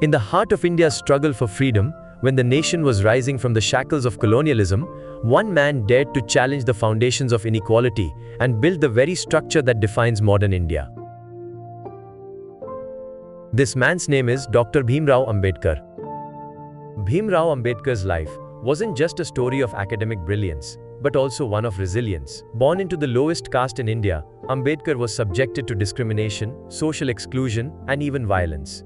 In the heart of India's struggle for freedom, when the nation was rising from the shackles of colonialism, one man dared to challenge the foundations of inequality and build the very structure that defines modern India. This man's name is Dr. Bhim Rao Ambedkar. Bhim Rao Ambedkar's life wasn't just a story of academic brilliance, but also one of resilience. Born into the lowest caste in India, Ambedkar was subjected to discrimination, social exclusion, and even violence.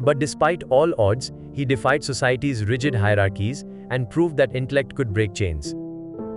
But despite all odds, he defied society's rigid hierarchies and proved that intellect could break chains.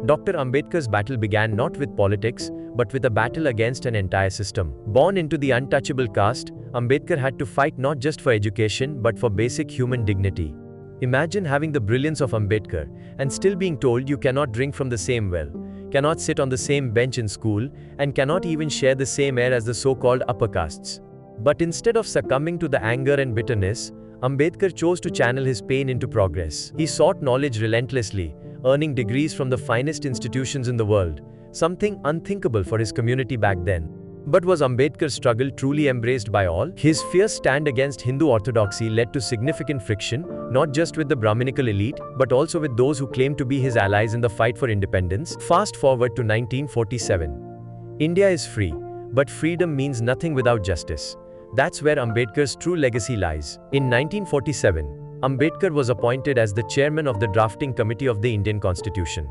Dr. Ambedkar's battle began not with politics, but with a battle against an entire system. Born into the untouchable caste, Ambedkar had to fight not just for education but for basic human dignity. Imagine having the brilliance of Ambedkar and still being told you cannot drink from the same well, cannot sit on the same bench in school, and cannot even share the same air as the so-called upper castes. But instead of succumbing to the anger and bitterness, Ambedkar chose to channel his pain into progress. He sought knowledge relentlessly, earning degrees from the finest institutions in the world, something unthinkable for his community back then. But was Ambedkar's struggle truly embraced by all? His fierce stand against Hindu orthodoxy led to significant friction, not just with the Brahminical elite, but also with those who claimed to be his allies in the fight for independence. Fast forward to 1947. India is free, but freedom means nothing without justice. That's where Ambedkar's true legacy lies. In 1947, Ambedkar was appointed as the chairman of the drafting committee of the Indian Constitution.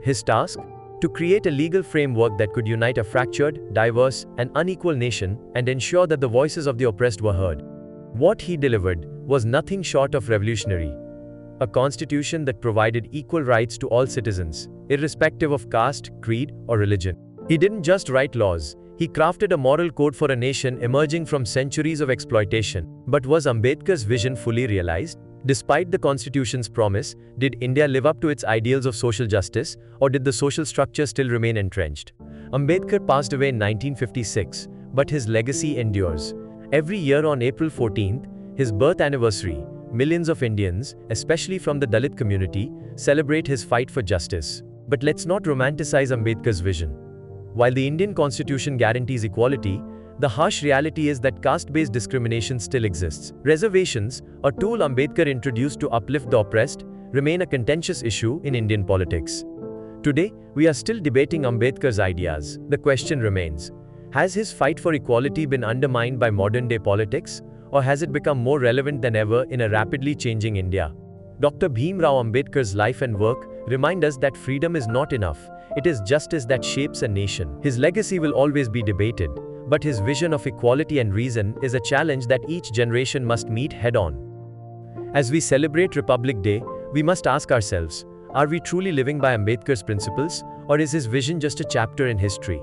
His task? To create a legal framework that could unite a fractured, diverse, and unequal nation and ensure that the voices of the oppressed were heard. What he delivered was nothing short of revolutionary. A constitution that provided equal rights to all citizens, irrespective of caste, creed, or religion. He didn't just write laws, he crafted a moral code for a nation emerging from centuries of exploitation. But was Ambedkar's vision fully realized? Despite the Constitution's promise, did India live up to its ideals of social justice, or did the social structure still remain entrenched? Ambedkar passed away in 1956, but his legacy endures. Every year on April 14th, his birth anniversary, millions of Indians, especially from the Dalit community, celebrate his fight for justice. But let's not romanticize Ambedkar's vision. While the Indian Constitution guarantees equality, the harsh reality is that caste-based discrimination still exists. Reservations, a tool Ambedkar introduced to uplift the oppressed, remain a contentious issue in Indian politics. Today, we are still debating Ambedkar's ideas. The question remains, has his fight for equality been undermined by modern-day politics, or has it become more relevant than ever in a rapidly changing India? Dr. Bhim Rao Ambedkar's life and work remind us that freedom is not enough. It is justice that shapes a nation. His legacy will always be debated, but his vision of equality and reason is a challenge that each generation must meet head-on. As we celebrate Republic Day, we must ask ourselves, are we truly living by Ambedkar's principles, or is his vision just a chapter in history?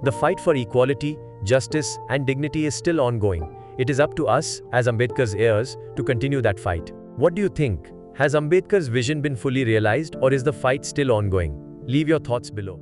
The fight for equality, justice, and dignity is still ongoing. It is up to us, as Ambedkar's heirs, to continue that fight. What do you think? Has Ambedkar's vision been fully realized, or is the fight still ongoing? Leave your thoughts below.